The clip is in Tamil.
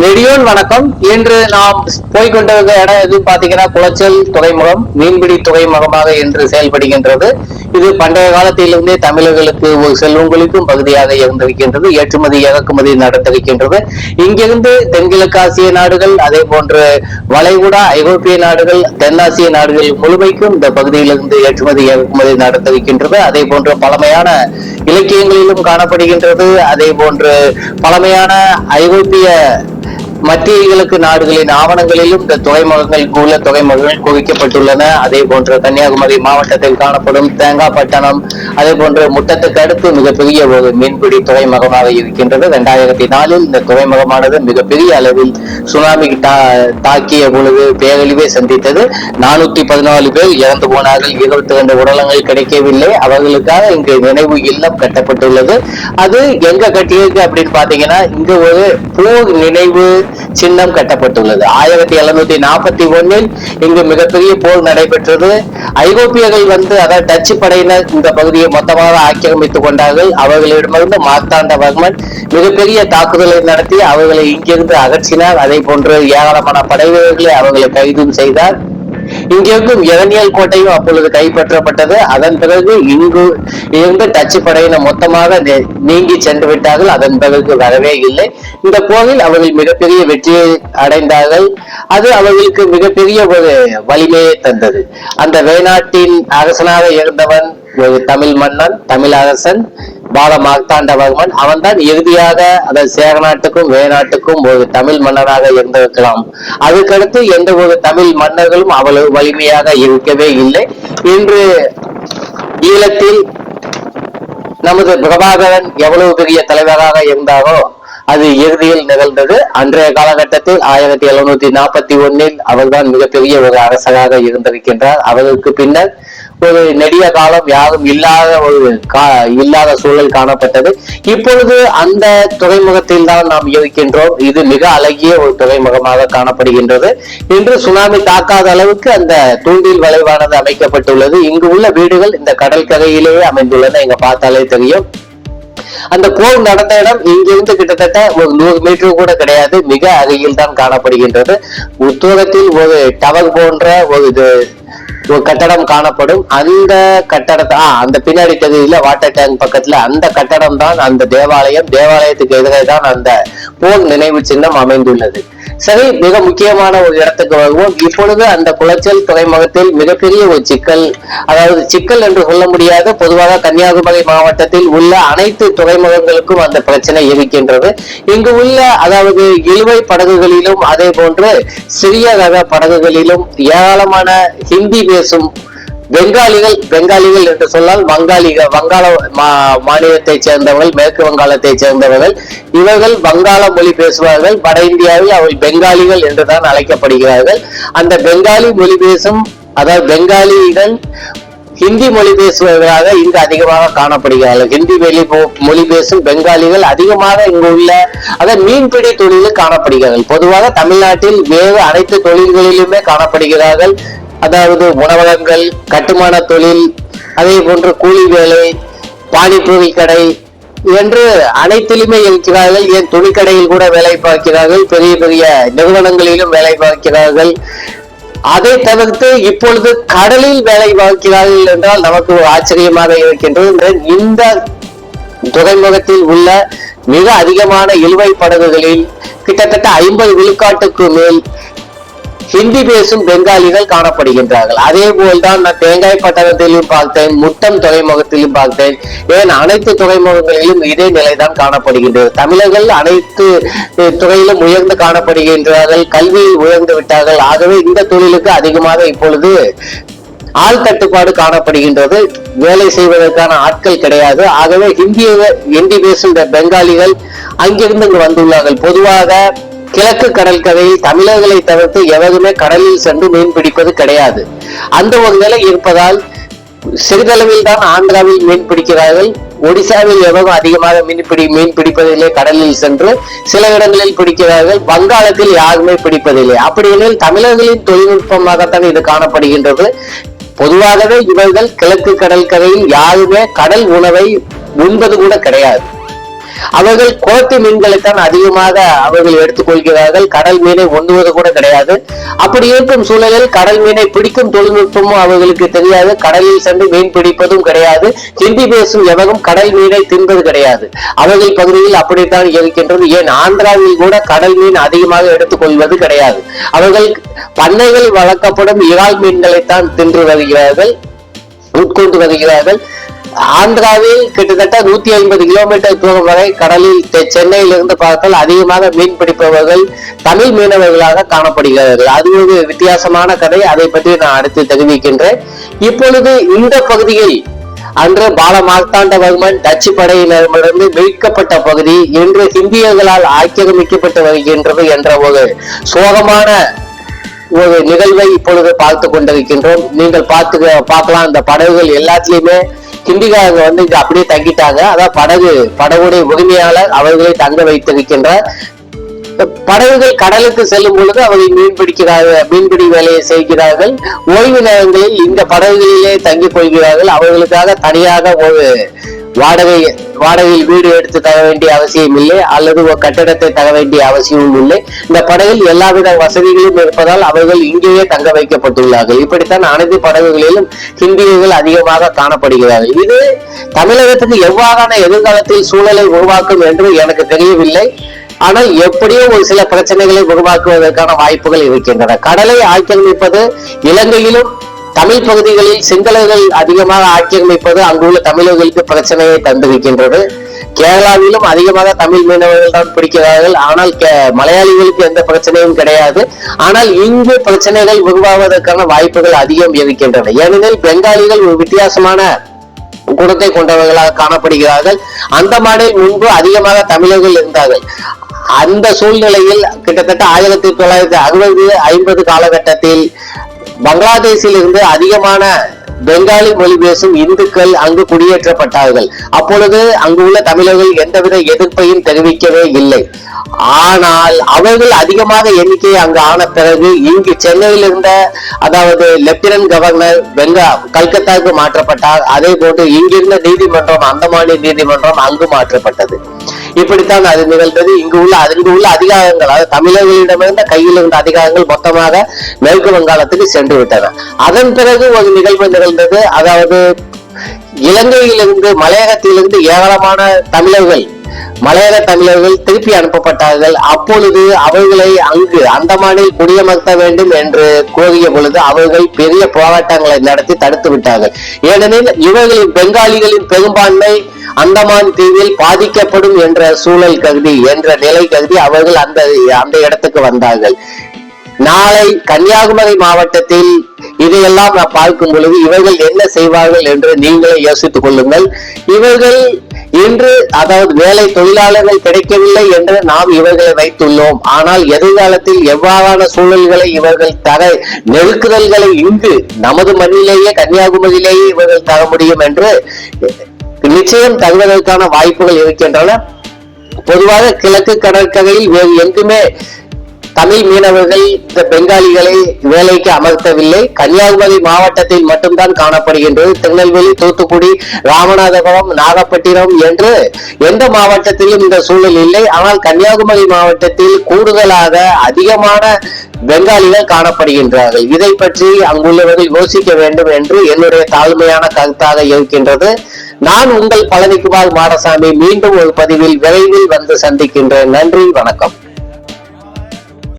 நெடியோன் வணக்கம். இன்று நாம் போய்கொண்டிருந்த இடம் எது பாத்தீங்கன்னா குளச்சல் துறைமுகம் மீன்பிடி துறைமுகமாக என்று செயல்படுகின்றது. இது பண்டைய காலத்திலிருந்தே தமிழர்களுக்கு ஒரு செல்வங்களுக்கும் பகுதியாக இருந்திருக்கின்றது. ஏற்றுமதி இறக்குமதி நடந்திருக்கின்றது. இங்கிருந்து தென்கிழக்கு ஆசிய நாடுகள், அதே போன்று வளைகுடா ஐரோப்பிய நாடுகள், தென்னாசிய நாடுகள் முழுமைக்கும் இந்த பகுதியிலிருந்து ஏற்றுமதி இறக்குமதி நடந்திருக்கின்றது. அதே போன்று பழமையான இலக்கியங்களிலும் காணப்படுகின்றது. அதே போன்று பழமையான ஐரோப்பிய மத்திய கிழக்கு நாடுகளின் ஆவணங்களிலும் இந்த துறைமுகங்கள் குவிக்கப்பட்டுள்ளன. அதே போன்று கன்னியாகுமரி மாவட்டத்தில் காணப்படும் தேங்காய்பட்டணம், அதே போன்று முட்டத்துக்கு அடுத்து மிகப்பெரிய ஒரு மீன்பிடி துறைமுகமாக இருக்கின்றது. 2004 இந்த துறைமுகமானது மிகப்பெரிய அளவில் சுனாமி தாக்கிய பொழுது பேரழிவை சந்தித்தது. 414 பேர் இறந்து போனார்கள். 22 உடலங்கள் கிடைக்கவில்லை. அவர்களுக்காக இங்கு நினைவு இல்லம் கட்டப்பட்டுள்ளது. அது எங்க கட்டியிருக்கு அப்படின்னு பாத்தீங்கன்னா, இங்கு ஒரு போர் நினைவு சின்னம் கட்டப்பட்டுள்ளது. 1741 இங்கு மிகப்பெரிய போர் நடைபெற்றது. ஐரோப்பியர்கள் அதாவது டச்சு படையினர் இந்த பகுதியை மொத்தமாக ஆக்கிரமித்துக் கொண்டார்கள். அவர்களிடமிருந்து மார்த்தாண்டவர்மன் மிகப்பெரிய தாக்குதலை நடத்தி அவர்களை இங்கிருந்து அகற்றினார். அதே போன்று ஏராளமான படை வீரர்களை அவர்களை கைதும் செய்தார். இங்கிருக்கும் இரணியல் கோட்டையும் அப்பொழுது கைப்பற்றப்பட்டது. அதன் பிறகு இங்கு இருந்து டச்சு படையினர் மொத்தமாக நீங்கி சென்று விட்டார்கள். அதன் பிறகு வரவே இல்லை. இந்த போரில் அவர்கள் மிகப்பெரிய வெற்றியை அடைந்தார்கள். அது அவர்களுக்கு மிகப்பெரிய ஒரு வலிமையை தந்தது. அந்த வேநாட்டின் அரசனாக இருந்தவன் ஒரு தமிழ் மன்னன், தமிழ் அரசன் பால மார்த்தாண்டவர்மன். அவன் தான் இறுதியாக அந்த சேர நாட்டுக்கும் வேநாட்டுக்கும் ஒரு தமிழ் மன்னராக இருந்திருக்கலாம். அதுக்கடுத்து எந்த ஒரு தமிழ் மன்னர்களும் அவ்வளவு வலிமையாக இருக்கவே இல்லை. இன்று ஈழத்தில் நமது பிரபாகரன் எவ்வளவு பெரிய தலைவராக இருந்தாரோ அது இறுதியில் நிகழ்ந்தது. அன்றைய காலகட்டத்தில் 1741 அவர்தான் மிகப்பெரிய ஒரு அரசராக இருந்திருக்கின்றார். அவருக்கு பின்னர் ஒரு நெடிய காலம் யாரும் இல்லாத சூழல் காணப்பட்டது. இப்பொழுது அந்த துறைமுகத்தில் தான் நாம் இருக்கின்றோம். இது மிக அழகிய ஒரு துறைமுகமாக காணப்படுகின்றது. இன்று சுனாமி தாக்காத அளவுக்கு அந்த தூண்டில் வளைவானது அமைக்கப்பட்டுள்ளது. இங்கு உள்ள வீடுகள் இந்த கடற்கரையிலேயே அமைந்துள்ளன. இங்க பார்த்தாலே தெரியும். அந்த போர் நடந்த இடம் இங்கிருந்து கிட்டத்தட்ட ஒரு 100 மீட்டர் கூட கிடையாது, மிக அருகில் தான் காணப்படுகின்றது. உத்தூரத்தில் ஒரு டவர் போன்ற ஒரு கட்டடம் காணப்படும். அந்த கட்டடத்தை அந்த பின்னாடி பகுதியில வாட்டர் டேங்க் பக்கத்துல அந்த கட்டடம் தான் அந்த தேவாலயம். தேவாலயத்துக்கு எதிரே தான் அந்த போர் நினைவு சின்னம் அமைந்துள்ளது. சரி, மிக முக்கியமான ஒரு இடத்துக்கு வருவோம். இப்பொழுது அந்த குளச்சல் துறைமுகத்தில் மிகப்பெரிய ஒரு சிக்கல், அதாவது சிக்கல் என்று சொல்ல முடியாது, பொதுவாக கன்னியாகுமரி மாவட்டத்தில் உள்ள அனைத்து துறைமுகங்களுக்கும் அந்த பிரச்சனை இருக்கின்றது. இங்கு உள்ள அதாவது இழுவை படகுகளிலும் அதே போன்று சிறிய ரக படகுகளிலும் ஏராளமான ஹிந்தி பேசும் பெங்காலிகள் என்று சொன்னால் வங்காள மாநிலத்தைச் சேர்ந்தவர்கள், மேற்கு வங்காளத்தை சேர்ந்தவர்கள். இவர்கள் வங்காள மொழி பேசுவார்கள். வட இந்தியாவில் அவர்கள் பெங்காலிகள் என்றுதான் அழைக்கப்படுகிறார்கள். அந்த பெங்காலி மொழி பேசும், அதாவது பெங்காலிகள் ஹிந்தி மொழி பேசுவதாக இங்கு அதிகமாக காணப்படுகிறார்கள். ஹிந்தி மொழி பேசும் பெங்காலிகள் அதிகமாக இங்கு உள்ள அதாவது மீன்பிடி தொழிலில் காணப்படுகிறார்கள். பொதுவாக தமிழ்நாட்டில் வேறு அனைத்து தொழில்களிலுமே காணப்படுகிறார்கள். அதாவது உணவகங்கள், கட்டுமான தொழில், அதே போன்று கூலி வேலை, பானிபூரி கடை என்று அனைத்திலுமே இருக்கிறார்கள். ஏன் துணிக்கடையில் கூட வேலை பார்க்கிறார்கள். பெரிய பெரிய நிறுவனங்களிலும் வேலை பார்க்கிறார்கள். அதை தவிர்த்து இப்பொழுது கடலில் வேலை பார்க்கிறார்கள் என்றால் நமக்கு ஒரு ஆச்சரியமாக இருக்கின்றது. இந்த துறைமுகத்தில் உள்ள மிக அதிகமான இழுவை படகுகளில் கிட்டத்தட்ட 50 விழுக்காட்டுக்கு மேல் ஹிந்தி பேசும் பெங்காலிகள் காணப்படுகின்றார்கள். அதே போல்தான் நான் தேங்காய்பட்டணத்திலும் பார்த்தேன், முட்டம் துறைமுகத்திலும் பார்த்தேன். ஏன் அனைத்து துறைமுகங்களிலும் இதே நிலைதான் காணப்படுகின்றது. தமிழர்கள் அனைத்து துறையிலும் உயர்ந்து காணப்படுகின்றார்கள், கல்வியில் உயர்ந்து விட்டார்கள். ஆகவே இந்த தொழிலுக்கு அதிகமாக இப்பொழுது ஆள் தட்டுப்பாடு காணப்படுகின்றது. வேலை செய்வதற்கான ஆட்கள் கிடையாது. ஆகவே ஹிந்தி பேசும் பெங்காலிகள் அங்கிருந்து இங்கு வந்துள்ளார்கள். பொதுவாக கிழக்கு கடற்கரையில் தமிழர்களை தவிர்த்து எவருமே கடலில் சென்று மீன் பிடிப்பது கிடையாது. அந்த ஒரு நிலை இருப்பதால் சிறிதளவில் தான் ஆந்திராவில் மீன் பிடிக்கிறார்கள். ஒடிசாவில் எவரும் அதிகமாக மீன் பிடிப்பதில்லை. கடலில் சென்று சில இடங்களில் பிடிக்கிறார்கள். வங்காளத்தில் யாருமே பிடிப்பதில்லை. அப்படியெனில் தமிழர்களின் தொழில்நுட்பமாகத்தான் இது காணப்படுகின்றது. பொதுவாகவே இவர்கள் கிழக்கு கடற்கரையில் யாருமே கடல் உணவை உண்பது கூட கிடையாது. அவர்கள் குளத்து மீன்களைத்தான் அதிகமாக அவர்கள் எடுத்துக்கொள்கிறார்கள். கடல் மீனை உண்ணுவது கூட கிடையாது. அப்படி இருக்கும் சூழலில் கடல் மீனை பிடிக்கும் தொழில்நுட்பமும் அவர்களுக்கு தெரியாது. கடலில் சென்று மீன் பிடிப்பதும் கிடையாது. ஹிந்தி பேசும் எவரும் கடல் மீனை தின்பது கிடையாது. அவர்கள் பகுதியில் அப்படித்தான் இருக்கின்றது. ஏன் ஆந்திராவில் கூட கடல் மீன் அதிகமாக எடுத்துக்கொள்வது கிடையாது. அவர்கள் பண்ணைகள் வளர்க்கப்படும் இறால் மீன்களைத்தான் தின்று வருகிறார்கள், உட்கொண்டு வருகிறார்கள். ஆந்திராவில் கிட்டத்தட்ட 150 கிலோமீட்டர் தூரம் வரை கடலில் சென்னையிலிருந்து பார்த்தால் அதிகமாக மீன் பிடிப்பவர்கள் தமிழ் மீனவர்களாக காணப்படுகிறார்கள். அது ஒரு வித்தியாசமான கதை. அதை பற்றி நான் அடுத்து தெரிவிக்கின்றேன். இப்பொழுது இந்த பகுதியில் அன்று பால மார்த்தாண்டவர்மன் டச்சு படையினரிடமிருந்து மீட்கப்பட்ட பகுதி இன்று இந்தியர்களால் ஆக்கிரமிக்கப்பட்டு வருகின்றது என்ற ஒரு சோகமான ஒரு நிகழ்வை இப்பொழுது பார்த்து கொண்டிருக்கின்றோம். நீங்கள் பார்க்கலாம். இந்த படகுகள் எல்லாத்திலையுமே ஹிந்திக்காரங்க வந்து இங்க அப்படியே தங்கிட்டாங்க. அதான் படகுடைய உரிமையாளர் அவர்களை தங்க வைத்திருக்கின்றார். படகுகள் கடலுக்கு செல்லும் பொழுது அவர்கள் மீன்பிடி வேலையை செய்கிறார்கள். ஓய்வு நேரங்களில் இந்த படகுகளிலே தங்கிக் கொள்கிறார்கள். அவர்களுக்காக தனியாக ஒரு வாடகையில் வீடு எடுத்து தர வேண்டிய அவசியம் இல்லை, அல்லது ஒரு கட்டிடத்தை தர வேண்டிய அவசியமும் இல்லை. இந்த படகில் எல்லாவித வசதிகளும் இருப்பதால் அவர்கள் இங்கேயே தங்க வைக்கப்பட்டுள்ளார்கள். இப்படித்தான் அனைத்து படகுகளிலும் ஹிந்தியர்கள் அதிகமாக காணப்படுகிறார்கள். இது தமிழகத்துக்கு எவ்வாறான எதிர்காலத்தில் சூழலை உருவாக்கும் என்று எனக்கு தெரியவில்லை. ஆனால் எப்படியோ ஒரு சில பிரச்சனைகளை உருவாக்குவதற்கான வாய்ப்புகள் இருக்கின்றன. கடலை ஆக்கிரமிப்பது இலங்கையிலும் தமிழ் பகுதிகளில் சிங்களர்கள் அதிகமாக ஆக்கிரமிப்பது அங்குள்ள தமிழர்களுக்கு பிரச்சனையை தந்திருக்கின்றது. கேரளாவிலும் அதிகமாக தமிழ் மீனவர்கள் தான் பிடிக்கிறார்கள். ஆனால் மலையாளிகளுக்கு எந்த பிரச்சனையும் கிடையாது. ஆனால் இங்கு பிரச்சனைகள் உருவாவதற்கான வாய்ப்புகள் அதிகம் இருக்கின்றன. ஏனெனில் பெங்காலிகள் ஒரு வித்தியாசமான குணத்தை கொண்டவர்களாக காணப்படுகிறார்கள். அந்தமானில் முன்பு அதிகமாக தமிழர்கள் இருந்தார்கள். அந்த சூழ்நிலையில் கிட்டத்தட்ட 1960-50 காலகட்டத்தில் பங்களாதேஷில் இருந்து அதிகமான பெங்காலி மொழி பேசும் இந்துக்கள் அங்கு குடியேற்றப்பட்டார்கள். அப்பொழுது அங்கு உள்ள தமிழர்கள் எந்தவித எதிர்ப்பையும் தெரிவிக்கவே இல்லை. ஆனால் அவர்கள் அதிகமாக எண்ணிக்கை அங்கு ஆன பிறகு இங்கு சென்னையில் இருந்த அதாவது லெப்டினன்ட் கவர்னர் கல்கத்தாவுக்கு மாற்றப்பட்டார். அதே போன்று இங்கிருந்த நீதிமன்றம் அந்தமானி நீதிமன்றம் அங்கு மாற்றப்பட்டது. இப்படித்தான் அது நிகழ்ந்தது. இங்கு உள்ள அதிகாரங்கள், அதாவது தமிழர்களிடமிருந்த கையில் இருந்த அதிகாரங்கள் மொத்தமாக மேற்கு வங்காளத்துக்கு சென்று விட்டன. அதன் பிறகு ஒரு நிகழ்வு நிகழ்ந்தது. அதாவது இலங்கையிலிருந்து மலையகத்திலிருந்து ஏராளமான மலையக தமிழர்கள் திருப்பி அனுப்பப்பட்டார்கள். அப்பொழுது அவர்களை அங்கு அந்தமானில் குடியமர்த்த வேண்டும் என்று கோரிய பொழுது அவர்கள் பெரிய போராட்டங்களை நடத்தி தடுத்து விட்டார்கள். ஏனெனில் இவர்களின் பெங்காலிகளின் பெரும்பான்மை அந்தமான் தீவில் பாதிக்கப்படும் என்ற நிலை கருதி அவர்கள் அந்த இடத்துக்கு வந்தார்கள். நாளை கன்னியாகுமரி மாவட்டத்தில் இதையெல்லாம் நான் பார்க்கும் பொழுது இவர்கள் என்ன செய்வார்கள் என்று நீங்களே யோசித்துக் கொள்ளுங்கள். இவர்கள் இன்று அதாவது வேலை தொழிலாளர்கள் கிடைக்கவில்லை என்று நாம் இவர்களை வைத்துள்ளோம். ஆனால் எதிர்காலத்தில் எவ்வாறான சூழல்களை இவர்கள் நெருக்குதல்களை இங்கு நமது மண்ணிலேயே கன்னியாகுமரியிலேயே இவர்கள் தர முடியும் என்று நிச்சயம் தருவதற்கான வாய்ப்புகள் இருக்கின்றன. பொதுவாக கிழக்கு கடற்கரையில் வேறு எங்குமே தமிழ் மீனவர்கள் இந்த பெங்காலிகளை வேலைக்கு அமர்த்தவில்லை. கன்னியாகுமரி மாவட்டத்தில் மட்டும்தான் காணப்படுகின்றது. திருநெல்வேலி, தூத்துக்குடி, ராமநாதபுரம், நாகப்பட்டினம் என்று எந்த மாவட்டத்திலும் இந்த சூழல் இல்லை. ஆனால் கன்னியாகுமரி மாவட்டத்தில் கூடுதலாக அதிகமான பெங்காலிகள் காணப்படுகின்றார்கள். இதை பற்றி அங்குள்ளவர்கள் யோசிக்க வேண்டும் என்று என்னுடைய தாழ்மையான கருத்தாக இருக்கின்றது. நான் உங்கள் பழனிக்குமார் மாடசாமி. மீண்டும் ஒரு பதிவில் விரைவில் வந்து சந்திக்கின்றேன். நன்றி, வணக்கம்.